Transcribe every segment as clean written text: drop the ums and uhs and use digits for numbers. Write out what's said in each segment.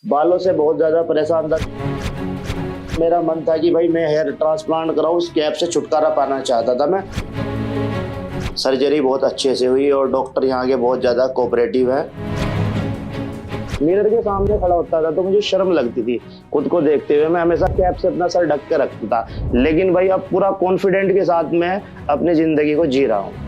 बालों से बहुत ज़्यादा परेशान था। मेरा मन था कि भाई मैं हेयर ट्रांसप्लांट कराऊं, उस कैप से छुटकारा पाना चाहता था मैं। सर्जरी बहुत अच्छे से हुई और डॉक्टर यहाँ के बहुत ज़्यादा कोऑपरेटिव है। मिरर के सामने खड़ा होता था तो मुझे शर्म लगती थी खुद को देखते हुए। मैं हमेशा कैप से अपना सर ढक के रखता था, लेकिन भाई अब पूरा कॉन्फिडेंट के साथ मैं अपनी ज़िंदगी को जी रहा हूँ।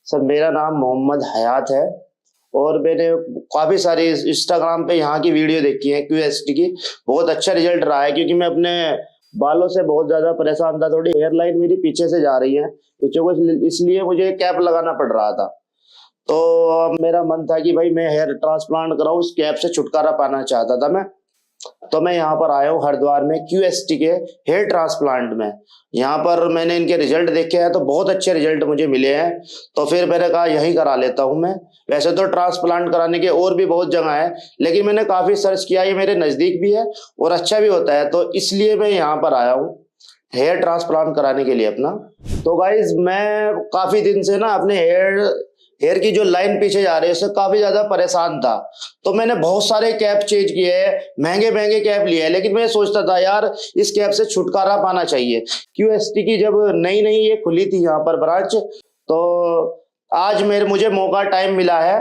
सर मेरा नाम मोहम्मद हयात है और मैंने काफ़ी सारी इंस्टाग्राम पे यहाँ की वीडियो देखी है क्यूएसटी की। बहुत अच्छा रिजल्ट रहा है क्योंकि मैं अपने बालों से बहुत ज़्यादा परेशान था। थोड़ी हेयर लाइन मेरी पीछे से जा रही है पीछे को, इसलिए मुझे कैप लगाना पड़ रहा था। तो मेरा मन था कि भाई मैं हेयर ट्रांसप्लांट कराऊं, उस कैप से छुटकारा पाना चाहता था मैं। तो मैं यहाँ पर आया हूँ हरिद्वार में क्यूएसटी के हेयर ट्रांसप्लांट में। यहाँ पर मैंने इनके रिजल्ट देखे हैं तो बहुत अच्छे रिजल्ट मुझे मिले हैं। तो फिर मैंने कहा यही करा लेता हूँ मैं। वैसे तो ट्रांसप्लांट कराने के और भी बहुत जगह है, लेकिन मैंने काफी सर्च किया, ये मेरे नजदीक भी है और अच्छा भी होता है, तो इसलिए मैं यहाँ पर आया हूँ हेयर ट्रांसप्लांट कराने के लिए अपना। तो गाइज मैं काफी दिन से ना अपने हेयर की जो लाइन पीछे जा रही है उससे काफी ज्यादा परेशान था। तो मैंने बहुत सारे कैप चेंज किए हैं, महंगे महंगे कैप लिए हैं, लेकिन मैं सोचता था यार इस कैप से छुटकारा पाना चाहिए। क्यूएसटी की जब नई नई ये खुली थी यहाँ पर ब्रांच, तो आज मुझे मौका टाइम मिला है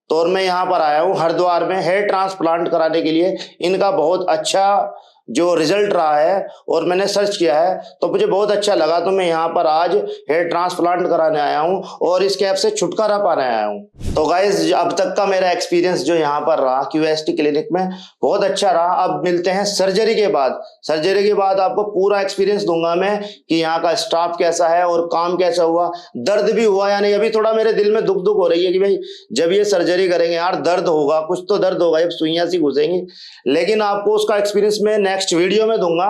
तो और मैं यहाँ पर आया हूँ हरिद्वार में हेयर ट्रांसप्लांट कराने के लिए। इनका बहुत अच्छा जो रिजल्ट रहा है और मैंने सर्च किया है तो मुझे बहुत अच्छा लगा, तो मैं यहाँ पर आज हेयर ट्रांसप्लांट कराने आया हूँ और इस कैप से छुटकारा पाने आया हूँ। तो गाइज अब तक का मेरा एक्सपीरियंस जो यहाँ पर रहा क्यूएसटी क्लिनिक में बहुत अच्छा रहा। अब मिलते हैं सर्जरी के बाद। सर्जरी के बाद आपको पूरा एक्सपीरियंस दूंगा मैं कि यहाँ का स्टाफ कैसा है और काम कैसा हुआ, दर्द भी हुआ या नहीं। अभी थोड़ा मेरे दिल में दुख दुख हो रही है कि भाई जब ये सर्जरी करेंगे यार दर्द होगा, कुछ तो दर्द होगा जब सुइयां सी घुसेंगी, लेकिन आपको उसका एक्सपीरियंस मैं नेक्स्ट वीडियो में दूंगा।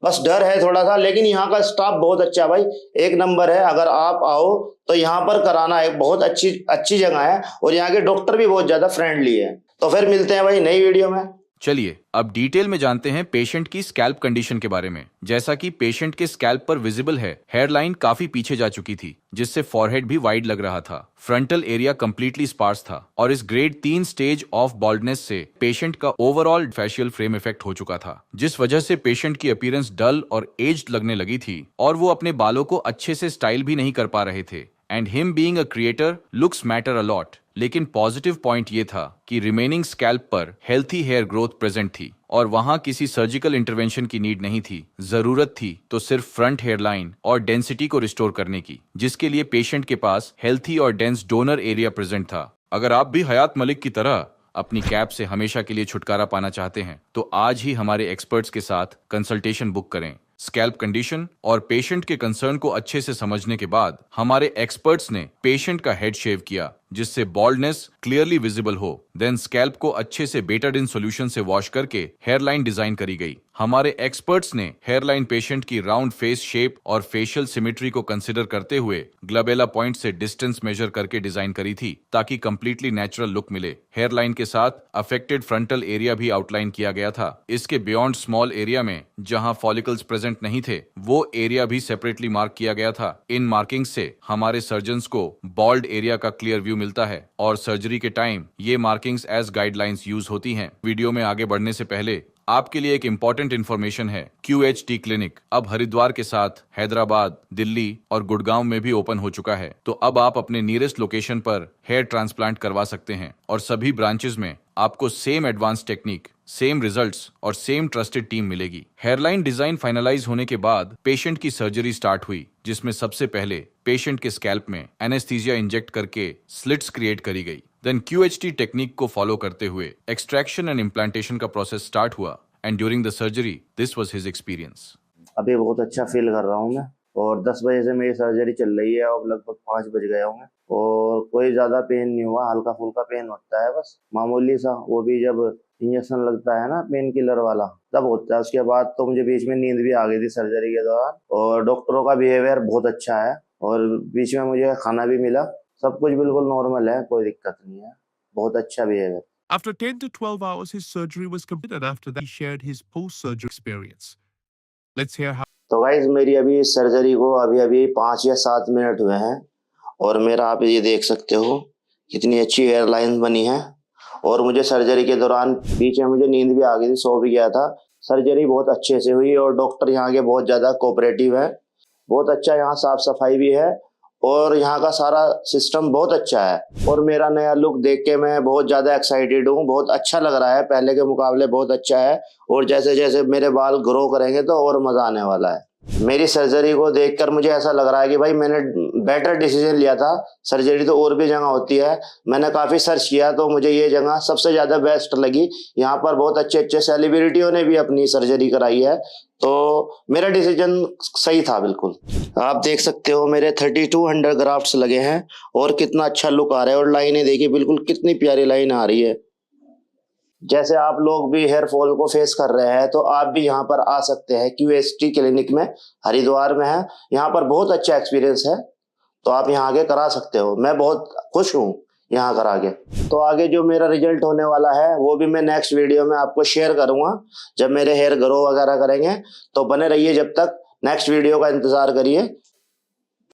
बस डर है थोड़ा सा, लेकिन यहाँ का स्टाफ बहुत अच्छा है भाई, एक नंबर है। अगर आप आओ तो यहाँ पर कराना एक बहुत अच्छी अच्छी जगह है और यहाँ के डॉक्टर भी बहुत ज्यादा फ्रेंडली है। तो फिर मिलते हैं भाई नई वीडियो में। चलिए अब डिटेल में जानते हैं पेशेंट की स्कैल्प कंडीशन के बारे में। जैसा कि पेशेंट के स्कैल्प पर विजिबल है, हेयरलाइन काफी पीछे जा चुकी थी, जिससे फॉरहेड भी वाइड लग रहा था। फ्रंटल एरिया कंप्लीटली स्पार्स था और इस ग्रेड 3 स्टेज ऑफ बॉल्डनेस से पेशेंट का ओवरऑल फेशियल फ्रेम इफेक्ट हो चुका था, जिस वजह से पेशेंट की अपीयरेंस डल और एज्ड लगने लगी थी और वो अपने बालों को अच्छे से स्टाइल भी नहीं कर पा रहे थे। And him being a creator, looks matter a lot. लेकिन पॉजिटिव पॉइंट ये था कि रिमेनिंग स्कैल्प पर हेल्थी हेयर ग्रोथ प्रेजेंट थी और वहां किसी सर्जिकल इंटरवेंशन की नीड नहीं थी। जरूरत थी तो सिर्फ फ्रंट हेयर लाइन और डेंसिटी को रिस्टोर करने की, जिसके लिए पेशेंट के पास हेल्थी और डेंस डोनर एरिया प्रेजेंट था। अगर आप भी हयात मलिक की तरह अपनी कैप से हमेशा के लिए छुटकारा पाना चाहते हैं तो आज ही हमारे एक्सपर्ट्स के साथ कंसल्टेशन बुक करें। स्कैल्प कंडीशन और पेशेंट के कंसर्न को अच्छे से समझने के बाद हमारे एक्सपर्ट्स ने पेशेंट का हेड शेव किया, जिससे बॉल्डनेस क्लियरली विजिबल हो। देन स्कैल्प को अच्छे से बेटाडिन सॉल्यूशन से वॉश करके हेयरलाइन डिजाइन करी गई। हमारे एक्सपर्ट्स ने हेयरलाइन पेशेंट की राउंड फेस शेप और फेशियल सिमेट्री को कंसिडर करते हुए ग्लबेला पॉइंट से डिस्टेंस मेजर करके डिजाइन करी थी, ताकि कंप्लीटली नेचुरल लुक मिले। हेयरलाइन के साथ अफेक्टेड फ्रंटल एरिया भी आउटलाइन किया गया था। इसके बियॉन्ड स्मॉल एरिया में जहां फॉलिकल्स प्रेजेंट नहीं थे, वो एरिया भी सेपरेटली मार्क किया गया था। इन मार्किंग से हमारे सर्जन्स को बॉल्ड एरिया का क्लियर व्यू मिलता है और सर्जरी के टाइम ये मार्किंग्स एज गाइडलाइंस यूज होती हैं। वीडियो में आगे बढ़ने से पहले आपके लिए एक इंपॉर्टेंट इन्फॉर्मेशन है। QHT क्लिनिक अब हरिद्वार के साथ हैदराबाद, दिल्ली और गुड़गांव में भी ओपन हो चुका है। तो अब आप अपने नियरेस्ट लोकेशन पर हेयर ट्रांसप्लांट करवा सकते हैं और सभी ब्रांचेस में आपको same advance technique, same results और सेम ट्रस्टेड टीम मिलेगी। हेयरलाइन डिजाइन फाइनलाइज होने के बाद पेशेंट की सर्जरी स्टार्ट हुई, जिसमें सबसे पहले पेशेंट के स्कैल्प में एनेस्थीसिया इंजेक्ट करके स्लिट्स क्रिएट करी गई। देन QHT टेक्निक को फॉलो करते हुए एक्सट्रैक्शन एंड इम्प्लांटेशन का प्रोसेस स्टार्ट हुआ and during the surgery this was his experience. अभी बहुत अच्छा फील कर रहा हूँ मैं और 10 बजे से मेरी सर्जरी चल रही है और लगभग 5 बज गए होंगे और कोई ज़्यादा पेन नहीं हुआ, हल्का फुल्का पेन होता है बस मामूली सा, वो भी जब इंजेक्शन लगता है ना पेन किलर वाला, तब होता है। उसके बाद तो मुझे बीच में नींद भी आ गई थी सर्जरी के दौरान। और डॉक्टरों का बिहेवियर बहुत अच्छा है, और बीच में मुझे खाना भी मिला। सब कुछ बिल्कुल नॉर्मल है, कोई दिक्कत नहीं है, बहुत अच्छा behaviour. After 10 to 12 hours, his surgery was completed. After that, he shared his post-surgery experience. Let's hear how. तो गाइज मेरी अभी सर्जरी को अभी अभी 5 या 7 मिनट हुए हैं, और मेरा आप ये देख सकते हो कितनी अच्छी एयरलाइन बनी है। और मुझे सर्जरी के दौरान बीच में मुझे नींद भी आ गई थी, सो भी गया था। सर्जरी बहुत अच्छे से हुई, और डॉक्टर यहाँ के बहुत ज़्यादा कोऑपरेटिव है, बहुत अच्छा यहाँ साफ सफाई भी है, और यहाँ का सारा सिस्टम बहुत अच्छा है। और मेरा नया लुक देख के मैं बहुत ज़्यादा एक्साइटेड हूँ, बहुत अच्छा लग रहा है, पहले के मुकाबले बहुत अच्छा है। और जैसे जैसे मेरे बाल ग्रो करेंगे तो और मज़ा आने वाला है। मेरी सर्जरी को देखकर मुझे ऐसा लग रहा है कि भाई मैंने बेटर डिसीजन लिया था। सर्जरी तो और भी जगह होती है, मैंने काफ़ी सर्च किया तो मुझे ये जगह सबसे ज़्यादा बेस्ट लगी। यहाँ पर बहुत अच्छे अच्छे सेलिब्रिटियों ने भी अपनी सर्जरी कराई है, तो मेरा डिसीजन सही था बिल्कुल। आप देख सकते हो मेरे 3200 ग्राफ्ट्स लगे हैं, और कितना अच्छा लुक आ रहा है। और लाइनें देखिए, बिल्कुल कितनी प्यारी लाइन आ रही है। जैसे आप लोग भी हेयर फॉल को फेस कर रहे हैं, तो आप भी यहाँ पर आ सकते हैं। QST क्लिनिक में हरिद्वार में है, यहाँ पर बहुत अच्छा एक्सपीरियंस है, तो आप यहाँ आके करा सकते हो। मैं बहुत खुश हूँ यहाँ करा के। तो आगे जो मेरा रिजल्ट होने वाला है वो भी मैं नेक्स्ट वीडियो में आपको शेयर करूँगा, जब मेरे हेयर ग्रो वगैरह करेंगे। तो बने रहिए, जब तक नेक्स्ट वीडियो का इंतजार करिए।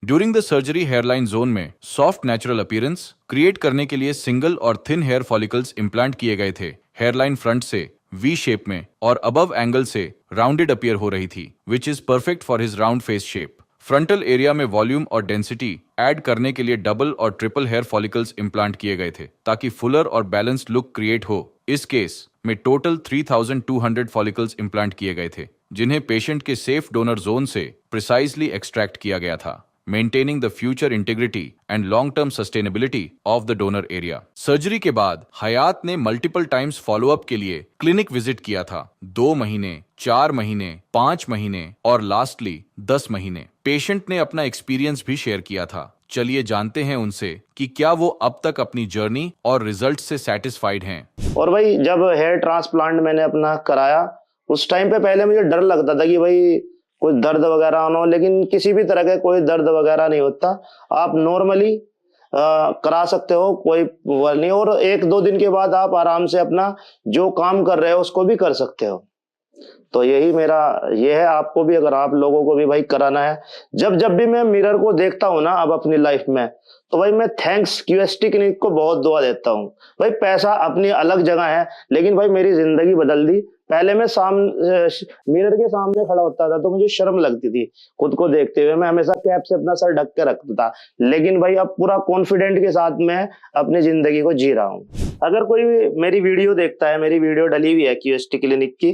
During the surgery hairline zone में सॉफ्ट नेचुरल अपीयरेंस क्रिएट करने के लिए सिंगल और थिन हेयर फॉलिकल्स इम्प्लांट किए गए थे। हेयरलाइन फ्रंट से वी शेप में और अबव एंगल से राउंडेड अपीयर हो रही थी, which is perfect for his round face shape. Frontal area में वॉल्यूम और डेंसिटी ऐड करने के लिए डबल और ट्रिपल हेयर फॉलिकल्स इम्प्लांट किए गए थे, ताकि फुलर और बैलेंस्ड लुक क्रिएट हो। इस केस में टोटल 3200 फॉलिकल्स इम्प्लांट किए गए थे, जिन्हें पेशेंट के सेफ डोनर जोन से प्रिसाइसली एक्सट्रैक्ट किया गया था, maintaining the future integrity and long-term sustainability of the donor area. Surgery के बाद हयात ने मल्टीपल टाइम्स फॉलोअप के लिए क्लिनिक विजिट किया था, 2 महीने, 4 महीने, 5 महीने और लास्टली 10 महीने। पेशेंट ने अपना एक्सपीरियंस भी शेयर किया था। चलिए जानते हैं उनसे कि क्या वो अब तक अपनी जर्नी और रिजल्ट से सेटिस्फाइड हैं। और भाई जब हेयर ट्रांसप्लांट मैंने अपना कराया, उस टाइम पे पहले मुझे डर लगता था कि भाई कुछ दर्द वगैरह ना हो, लेकिन किसी भी तरह का कोई दर्द वगैरह नहीं होता। आप नॉर्मली करा सकते हो, कोई वो नहीं। और 1-2 दिन के बाद आप आराम से अपना जो काम कर रहे हो उसको भी कर सकते हो। तो यही मेरा ये है, आपको भी, अगर आप लोगों को भी भाई कराना है। जब जब भी मैं मिरर को देखता हूँ ना अब अपनी लाइफ में, तो भाई मैं थैंक्स QST क्लिनिक को बहुत दुआ देता हूँ। भाई पैसा अपनी अलग जगह है, लेकिन भाई मेरी जिंदगी बदल दी। पहले मैं मिरर के सामने खड़ा होता था तो मुझे शर्म लगती थी खुद को देखते हुए, मैं हमेशा कैप से अपना सर ढक के रखता था। लेकिन भाई अब पूरा कॉन्फिडेंट के साथ मैं अपनी जिंदगी को जी रहा हूँ। अगर कोई मेरी वीडियो देखता है, मेरी वीडियो डली हुई है QST क्लिनिक की,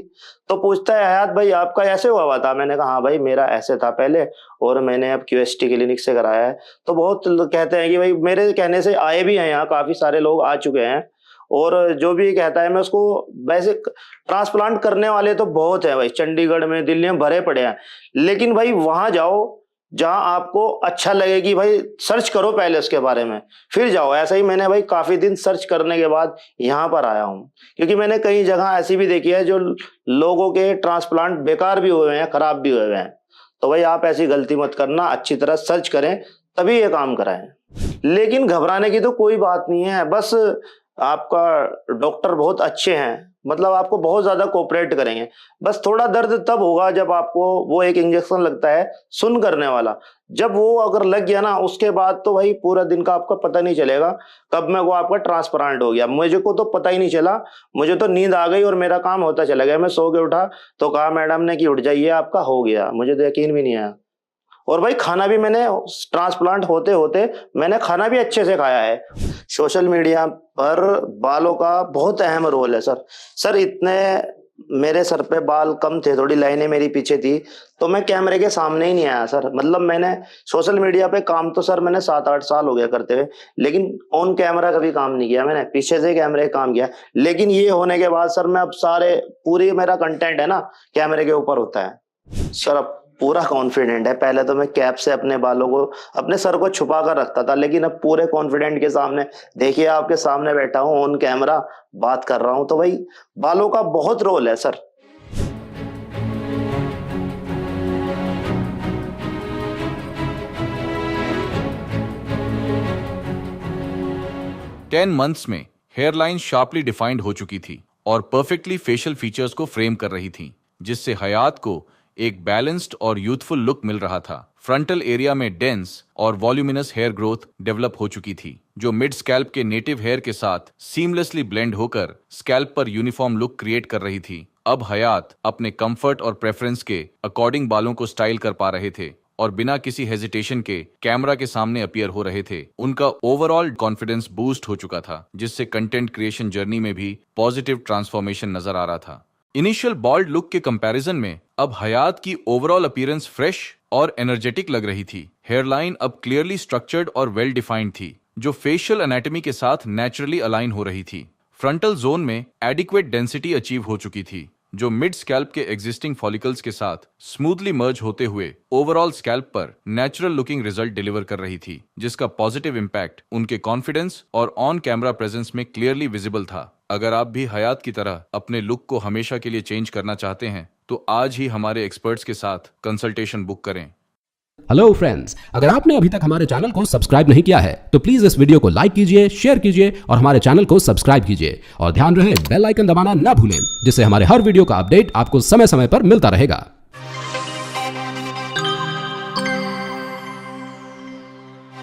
तो पूछता है हयात भाई आपका ऐसे हुआ था? मैंने कहा हाँ भाई मेरा ऐसे था पहले, और मैंने अब QST क्लिनिक से कराया है। तो बहुत लोग कहते हैं कि भाई, मेरे कहने से आए भी हैं, यहाँ काफी सारे लोग आ चुके हैं। और जो भी कहता है मैं उसको, वैसे ट्रांसप्लांट करने वाले तो बहुत है भाई, चंडीगढ़ में, दिल्ली में भरे पड़े हैं। लेकिन भाई वहां जाओ जहां आपको अच्छा लगे, कि भाई सर्च करो पहले उसके बारे में, फिर जाओ। ऐसा ही मैंने भाई काफी दिन सर्च करने के बाद यहाँ पर आया हूँ, क्योंकि मैंने कई जगह ऐसी भी देखी है जो लोगों के ट्रांसप्लांट बेकार भी हुए हैं, खराब भी हुए हैं। तो भाई आप ऐसी गलती मत करना, अच्छी तरह सर्च करें तभी ये काम कराएं। लेकिन घबराने की तो कोई बात नहीं है, बस आपका डॉक्टर बहुत अच्छे हैं, मतलब आपको बहुत ज्यादा कोऑपरेट करेंगे। बस थोड़ा दर्द तब होगा जब आपको वो एक इंजेक्शन लगता है सुन करने वाला, जब वो अगर लग गया ना, उसके बाद तो भाई पूरा दिन का आपका पता नहीं चलेगा कब में वो आपका ट्रांसप्लांट हो गया। मुझे को तो पता ही नहीं चला, मुझे तो नींद आ गई और मेरा काम होता चला गया। मैं सो के उठा तो कहा मैडम ने कि उठ जाइए आपका हो गया, मुझे तो यकीन भी नहीं आया। और भाई खाना भी मैंने ट्रांसप्लांट होते होते मैंने खाना भी अच्छे से खाया है। सोशल मीडिया पर बालों का बहुत अहम रोल है सर इतने मेरे सर पे बाल कम थे, थोड़ी लाइनें मेरी पीछे थी, तो मैं कैमरे के सामने ही नहीं आया सर। मतलब मैंने सोशल मीडिया पे काम तो सर मैंने 7-8 साल हो गया करते हुए, लेकिन ऑन कैमरा कभी काम नहीं किया मैंने, पीछे से कैमरे का काम किया। लेकिन ये होने के बाद सर मैं अब पूरी मेरा कंटेंट है ना कैमरे के ऊपर होता है सर। अब पूरा कॉन्फिडेंट है। पहले तो मैं कैप से अपने बालों को, अपने सर को छुपा कर रखता था, लेकिन अब पूरे कॉन्फिडेंट के सामने, देखिए आपके सामने बैठा हूं, ऑन कैमरा बात कर रहा हूं, तो भाई बालों का बहुत रोल है सर। टेन मंथ्स में हेयरलाइन शार्पली डिफाइंड हो चुकी थी और परफेक्टली फेशियल फीचर्स को फ्रेम कर रही थी, जिससे हयात को एक बैलेंस्ड और यूथफुल लुक मिल रहा था। फ्रंटल एरिया में डेंस और वॉल्यूमिनस हेयर ग्रोथ डेवलप हो चुकी थी, जो मिड स्कैल्प के नेटिव हेयर के साथ सीमलेसली ब्लेंड होकर स्कैल्प पर यूनिफॉर्म लुक क्रिएट कर रही थी। अब हयात अपने कंफर्ट और प्रेफरेंस के अकॉर्डिंग बालों को स्टाइल कर पा रहे थे और बिना किसी हेजिटेशन के कैमरा के सामने अपीयर हो रहे थे। उनका ओवरऑल कॉन्फिडेंस बूस्ट हो चुका था, जिससे कंटेंट क्रिएशन जर्नी में भी पॉजिटिव ट्रांसफॉर्मेशन नजर आ रहा था। इनिशियल बॉल्ड लुक के कंपैरिजन में अब हयात की ओवरऑल अपीयरेंस फ्रेश और एनर्जेटिक लग रही थी। हेयरलाइन अब क्लियरली स्ट्रक्चर्ड और वेल डिफाइंड थी, जो फेशियल एनाटॉमी के साथ नेचुरली अलाइन हो रही थी। फ्रंटल जोन में एडिक्वेट डेंसिटी अचीव हो चुकी थी, जो मिड स्कैल्प के एग्जिस्टिंग फॉलिकल्स के साथ स्मूथली मर्ज होते हुए ओवरऑल स्कैल्प पर नेचुरल लुकिंग रिजल्ट डिलीवर कर रही थी, जिसका पॉजिटिव इम्पैक्ट उनके कॉन्फिडेंस और ऑन कैमरा प्रेजेंस में क्लियरली विजिबल था। अगर आप भी हयात की तरह अपने लुक को हमेशा के लिए चेंज करना चाहते हैं तो आज ही हमारे एक्सपर्ट्स के साथ कंसल्टेशन बुक करें। हेलो फ्रेंड्स, अगर आपने अभी तक हमारे चैनल को सब्सक्राइब नहीं किया है तो प्लीज इस वीडियो को लाइक कीजिए, शेयर कीजिए और हमारे चैनल को सब्सक्राइब कीजिए और ध्यान रहे बेल आइकन दबाना ना भूलें, जिससे हमारे हर वीडियो का अपडेट आपको समय समय पर मिलता रहेगा।